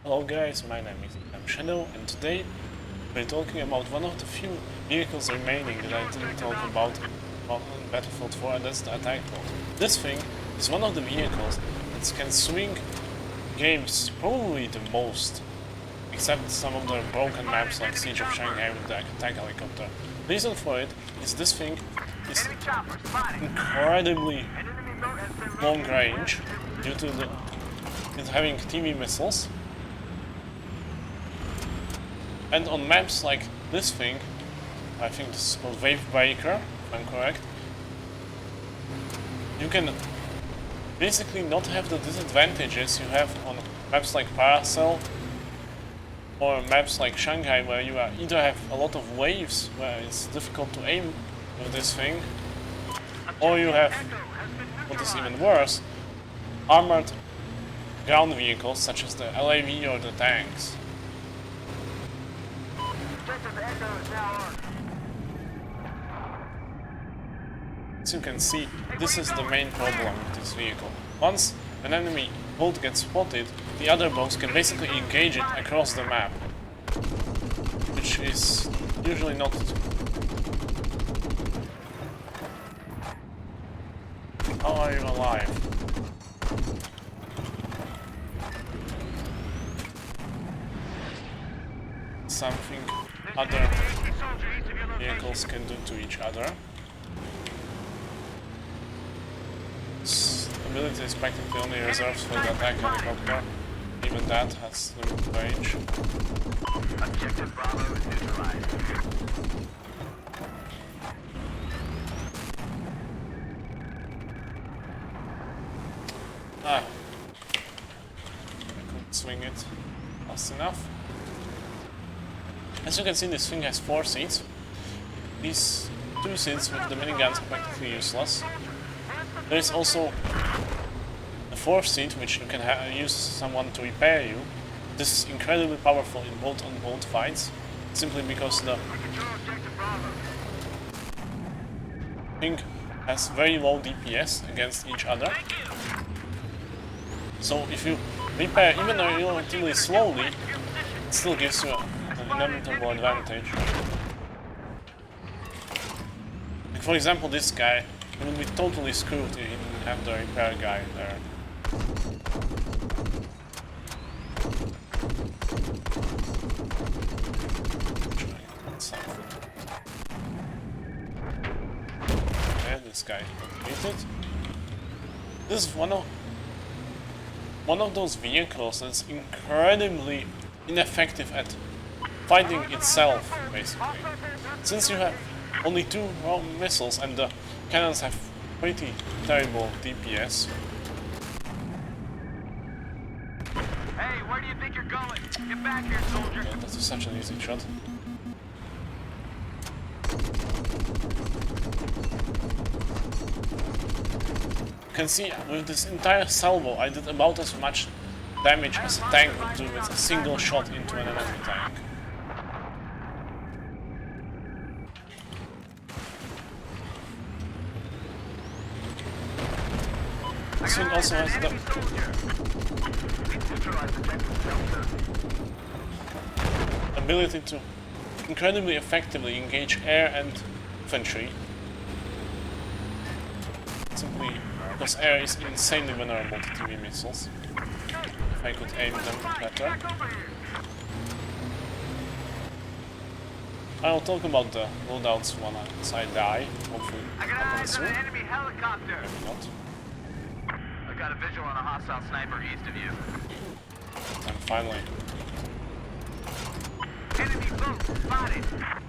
Hello guys, my name is Shadow, and today we're talking about one of the few vehicles remaining that I didn't talk about on Battlefield 4, and that's the attack boat. This thing is one of the vehicles that can swing games probably the most, except some of the broken maps like Siege of Shanghai with the attack helicopter. The reason for it is this thing is incredibly long range due to it having TV missiles. And on maps like this thing, I think this is called Wave Breaker, if I'm correct, you can basically not have the disadvantages you have on maps like Paracel or maps like Shanghai, where you either have a lot of waves where it's difficult to aim with this thing, or you have, what is even worse, armored ground vehicles such as the LAV or the tanks. As you can see, this is the main problem with this vehicle. Once an enemy boat gets spotted, the other boats can basically engage it across the map, which is usually not... How are you alive? Something other vehicles can do to each other. This ability is practically only reserved for the attack helicopter. Even that has limited range. Objective Bravo is neutralized. I couldn't swing it fast enough. As you can see, this thing has 4 seats. These 2 seats with the miniguns are practically useless. There is also a 4th seat which you can use someone to repair you. This is incredibly powerful in boat-on-boat fights, simply because the thing has very low DPS against each other. So if you repair even relatively slowly, it still gives you an inevitable advantage. Like for example, this guy, he would be totally screwed if he didn't have the repair guy there. Okay, this guy completed. This is one of those vehicles that's incredibly ineffective at fighting itself, basically. Since you have only 2 missiles and the cannons have pretty terrible DPS. Hey, where do you think you're going? Get back here, soldier. Yeah, that is such an easy shot. You can see with this entire salvo I did about as much damage as a tank would do with a single shot into an enemy tank. This thing also has the ability to incredibly effectively engage air and infantry, simply because air is insanely vulnerable to TV missiles. If I could aim them better. I'll talk about the loadouts once I die, hopefully happen soon. Enemy helicopter. Maybe not. I got a visual on a hostile sniper east of you. And finally. Enemy boat spotted.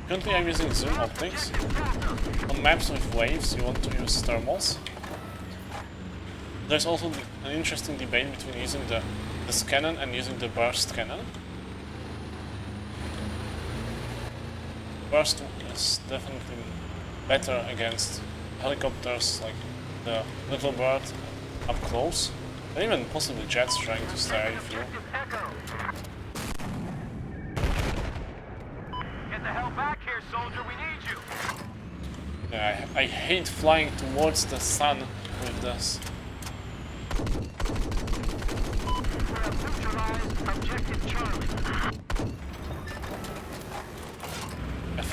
Currently I'm using zoom optics. On maps with waves you want to use thermals. There's also an interesting debate between using this cannon and using the burst cannon. Burst is definitely better against helicopters like the Little Bird up close, and even possibly jets trying to stare at you. Get the hell back here, soldier. We need you. Yeah, I hate flying towards the sun with this. Neutralized objective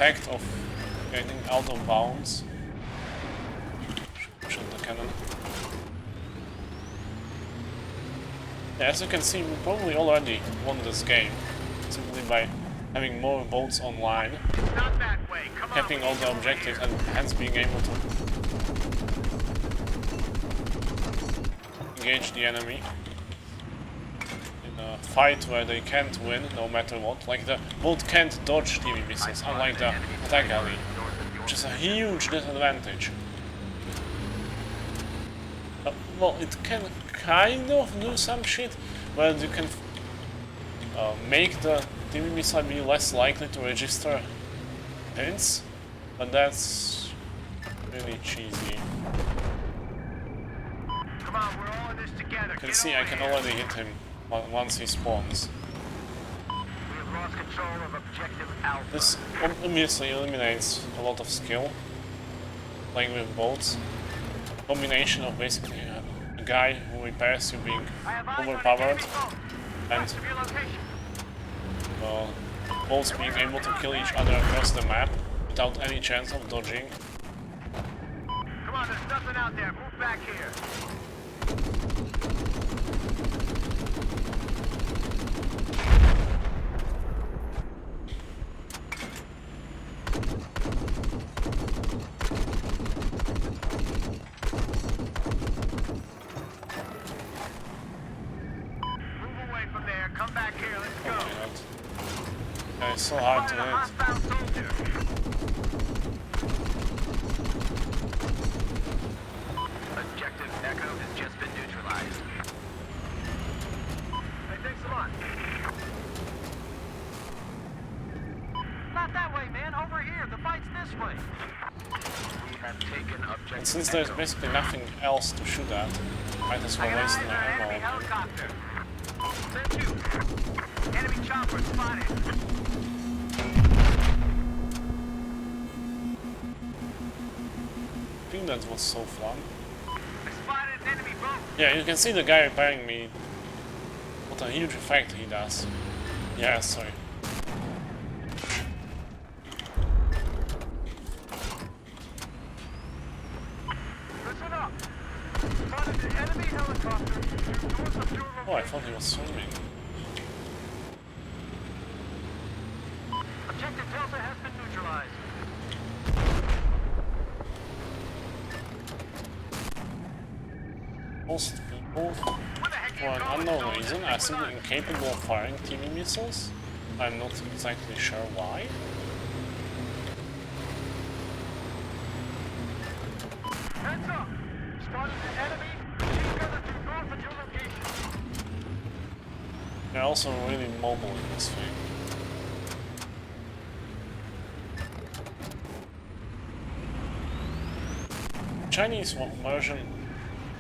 effect of getting out of bounds. Shoot the cannon. Yeah, as you can see, we probably already won this game simply by having more boats online, Not that way. Come on. capping all the objectives, and hence being able to engage the enemy in a fight where they can't win no matter what. Like the boat can't dodge TV missiles, unlike the attack alley, which is a huge disadvantage. Well, it can kind of do some shit, where you can make the TV missile be less likely to register hits, but that's really cheesy. Come on, we're all in this together. You can see I can already hit him once he spawns. We have lost control of objective Alpha. This obviously eliminates a lot of skill playing with boats. Combination of basically a guy who repairs you being overpowered and boats being able to kill each other across the map without any chance of dodging. Come on, there's nothing out there. Move back here. Move away from there. Come back here. Let's Oh go. my god. Yeah, it's so hard to Find a hit. hostile soldier. Objective Echo has just been neutralized. Hey, thanks a lot. Not that way, man. Over here. The fight's this way. We have taken objective And since there's Echo. basically nothing else to shoot at, might as well waste my ammo. Enemy helicopter. Send you. Enemy chopper spotted. I think that was so fun. I spotted an enemy boat. Yeah, you can see the guy repairing me. What a huge effect he does. Yeah, sorry. Listen up. Spotted an enemy helicopter north of your Oh, I thought he was swimming. Objective Delta has been neutralized. Most people, Where the heck for are you an going, unknown soldier? reason, are simply incapable of firing TV missiles. I'm not exactly sure why. Heads up. Spotted an enemy. She's gonna to north of your location. They're also really mobile in this thing. Chinese version,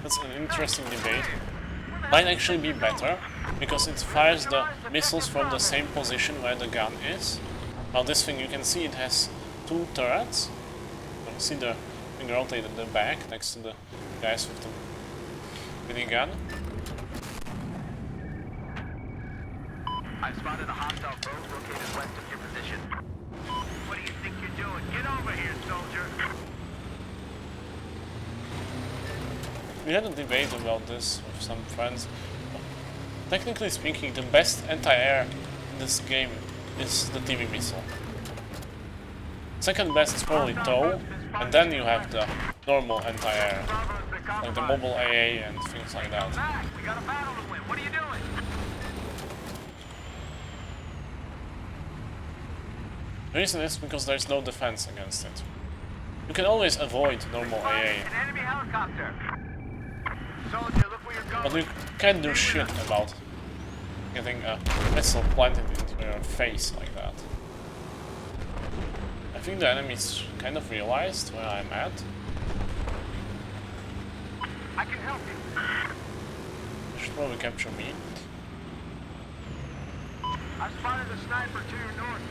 that's an interesting debate, might actually be better, because it fires the missiles from the same position where the gun is. Now this thing, you can see it has two turrets. You can see the thing rotated at the back next to the guys with the minigun. I've spotted a hostile boat located west of your position. What do you think you're doing? Get over here, soldier. We had a debate about this with some friends. Technically speaking, the best anti-air in this game is the TV missile. Second best is probably TOW, and then you have the normal anti-air, like the mobile AA and things like that. Back. We got a battle to win. What are you doing? The reason is because there's no defense against it. You can always avoid normal AA, An enemy helicopter. Soldier, look where you're but going. you can't do shit about getting a missile planted into your face like that. I think the enemies kind of realized where I'm at. I can help you. They should probably capture me. I've spotted a sniper to your north.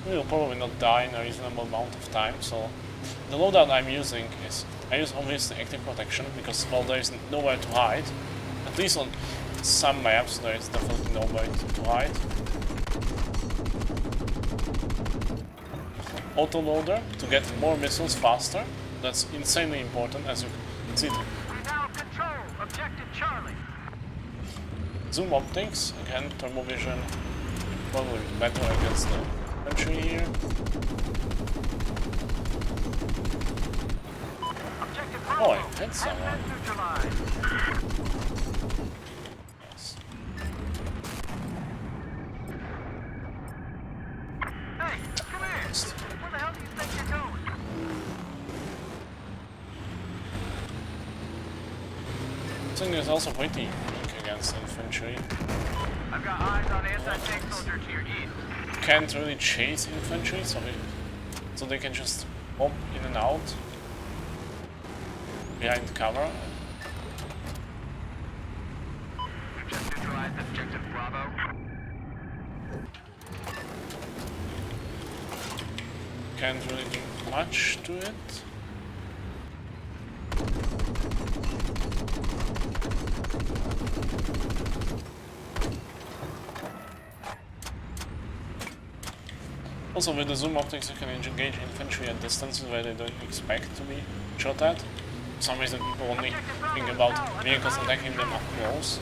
We will probably not die in a reasonable amount of time, so the loadout I'm using is, I use obviously active protection because, well, there is nowhere to hide. At least on some maps there is definitely nowhere to hide. autoloader to get more missiles faster. That's insanely important, as you can see. We now control objective Charlie. Zoom optics, again, thermovision, probably better against the infantry here. Objective Oh, I Bravo hit someone. has been neutralized. Yes. Hey, come here. Where the hell do you think you're going? This thing is also pretty weak against infantry. I've got eyes on anti-tank soldier to your east. Can't really chase infantry, so they can just hop in and out behind cover. You just neutralized objective Bravo. Can't really do much to it. Also, with the zoom optics, you can engage infantry at distances where they don't expect to be shot at. For some reason, people only think about vehicles attacking them up close.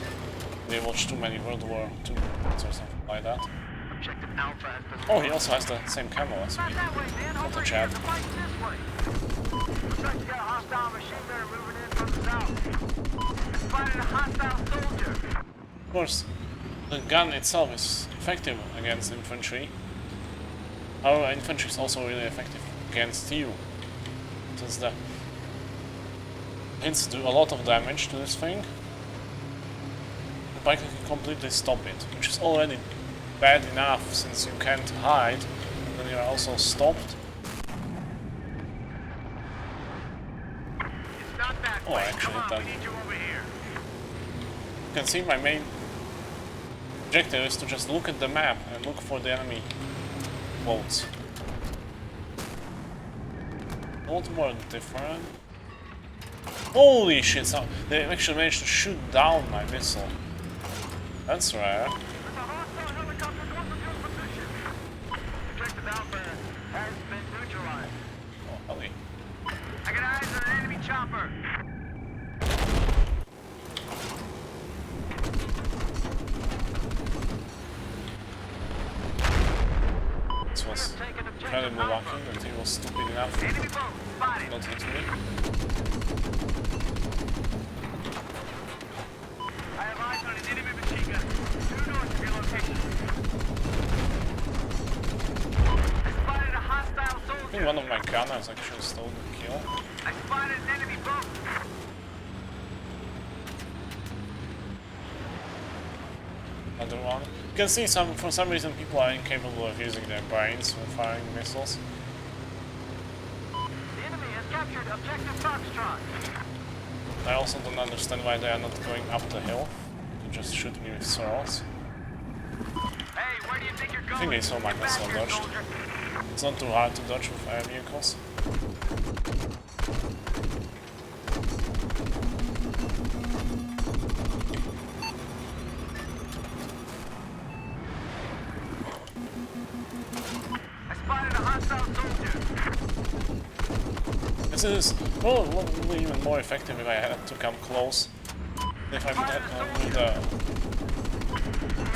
They watch too many World War II movies or something like that. Objective Alpha has been Oh, he also has the same camo as me. Not that way, man. Not Over a here. chap. The fight's this way. Looks like you got a hostile machine gunner moving in from the south. Spotted a hostile soldier. Of course, the gun itself is effective against infantry. However, infantry is also really effective against you, since the hits do a lot of damage to this thing. The bike can completely stop it, which is already bad enough since you can't hide, and then you're also stopped. It's not that Oh, I way. actually Come hit on, that. we need you over here. You can see my main objective is to just look at the map and look for the enemy boats. Not more different. Holy shit, so they actually managed to shoot down my missile. That's rare. There's a hostile helicopter going from your position. Objective Alpha has been neutralized. Oh, heli. I got eyes on an enemy chopper. This was incredibly lucky that he was stupid enough Enemy boat spotted. not to hit me. I have eyes on an enemy machine gun. Due north of your location. I spotted a hostile I think soldier. one of my gunners actually stole the kill. I spotted an enemy boat. Another one. You can see for some reason people are incapable of using their brains when firing missiles. The enemy has captured objective Foxtrot. I also don't understand why they are not going up the hill to just shoot me with swords. Hey, where do you think you're going? I think they saw my Get missile back here, dodged. soldier. It's not too hard to dodge with air vehicles. I spotted a hostile soldier. This is probably even more effective if I had to come close. If I would have with the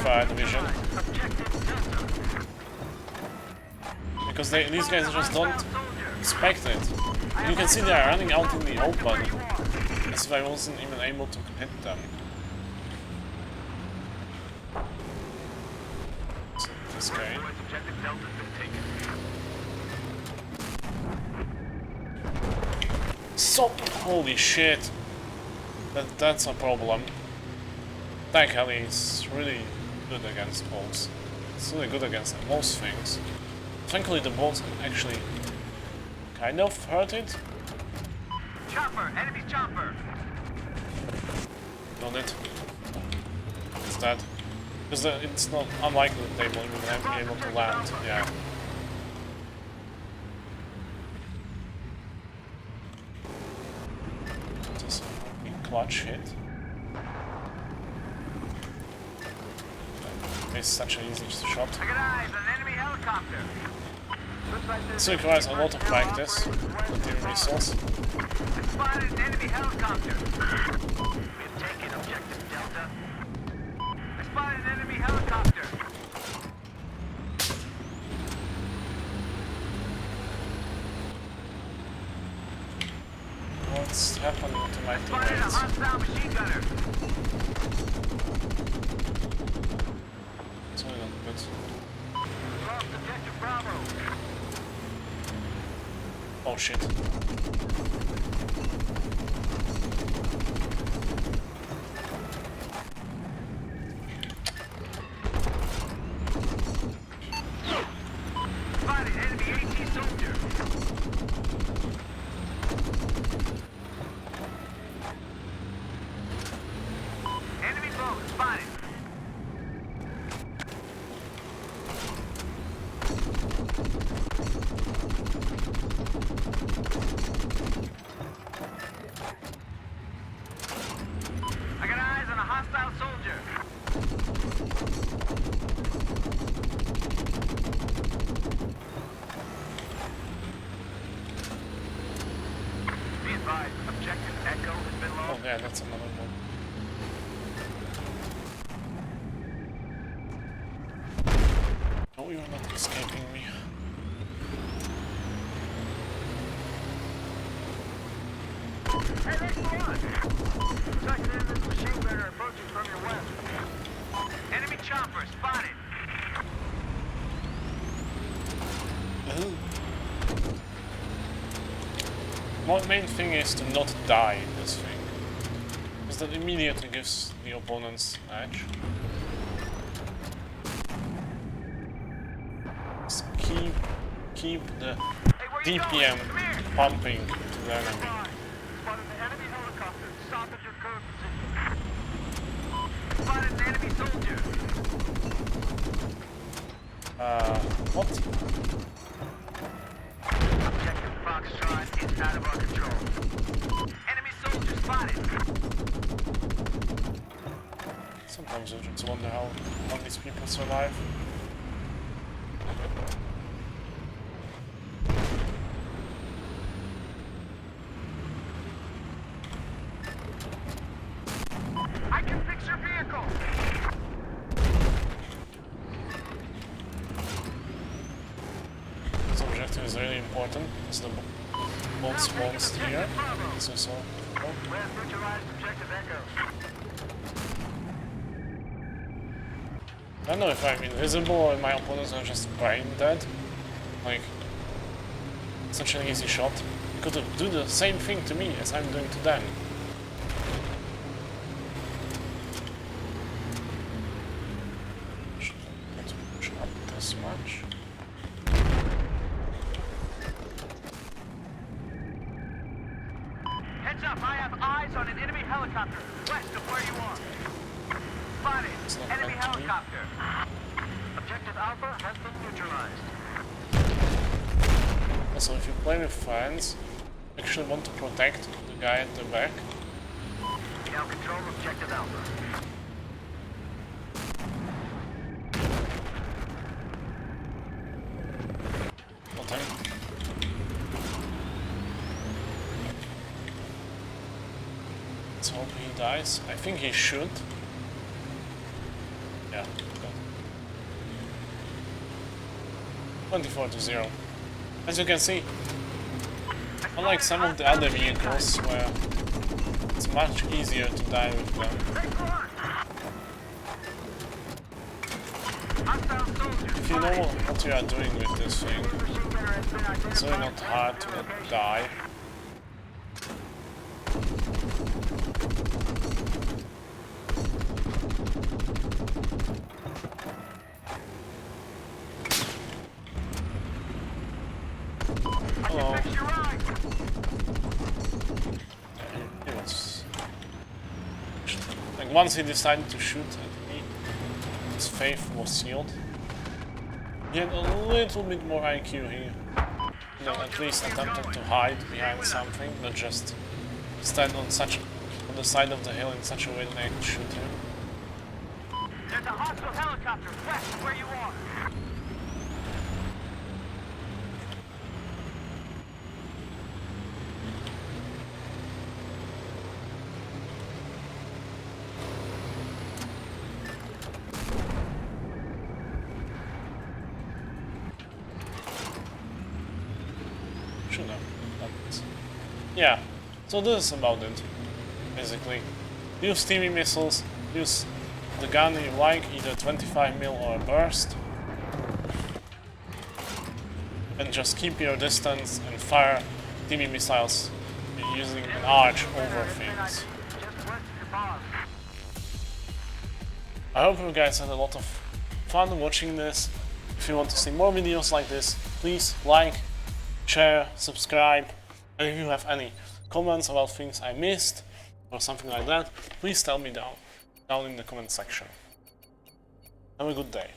fire division. Objective Delta. Because these guys just don't Hostile soldier. expect it. And you can see they are running out in the open, as if I wasn't even able to hit them. So this guy. Objective Delta's been taken. So holy shit! That's a problem. Tank heli is really good against boats. It's really good against most things. Thankfully the boats actually kind of hurt it. Chopper, enemy chopper. Got it. It's dead. Because it's not unlikely that they will even be able to land. Yeah. Just a clutch hit. It's such an easy shot. I got eyes on an enemy helicopter. Looks like This there's requires a lot of practice, material resource. spotted an enemy helicopter. We've taken objective Delta. I spotted an enemy helicopter. What's happening to my Spotted a teammates? hostile machine gunner. It's really not good. Lost objective Bravo. Oh shit. Spotted enemy AT soldier. Enemy boat spotted. I got eyes on a hostile soldier. Be advised, objective Echo has been Oh lost. yeah, that's another one. No, you're not escaping me. Hey, there's one! Second enemy machine gunner approaching from your west. Enemy chopper spotted. My main thing is to not die in this thing, because that immediately gives the opponents an edge. Just keep the Hey, where you DPM going? Come here! pumping to the enemy. Spotted an enemy helicopter. Stop at your current position. Spotted an enemy soldier. What? Objective Foxtrot is out of our control. Enemy soldier spotted. Sometimes I just wonder how these people survive. I can fix your vehicle. This objective is really important. It's the boat spawns here. This is all. We have neutralized objective Echo. I don't know if I'm invisible or my opponents are just brain dead. Like, such an easy shot. You could do the same thing to me as I'm doing to them. Should not push up this much. Heads up, I have eyes on an enemy helicopter west of where you are. It's Spotted. not Enemy meant to be. helicopter. Objective Alpha has been neutralized. Also, if you play with friends, you actually want to protect the guy at the back. We now control objective Alpha. What time? Let's hope he dies. I think he should. Yeah, good. 24-0. As you can see, unlike some of the other vehicles where it's much easier to die with them. If you know what you are doing with this thing, it's really not hard to not die. Hello. He was... Like, once he decided to shoot at me, his faith was sealed. He had a little bit more IQ here. You know, at least attempted to hide behind something, not just stand on the side of the hill in such a way that I could shoot him. There's a hostile helicopter west of where you are. yeah, so this is about it, basically. Use TV missiles, use the gun you like, either 25mm or a burst. And just keep your distance and fire TV missiles using an arch over things. I hope you guys had a lot of fun watching this. If you want to see more videos like this, please like, share, subscribe, and if you have any comments about things I missed or something like that, please tell me down in the comment section. Have a good day.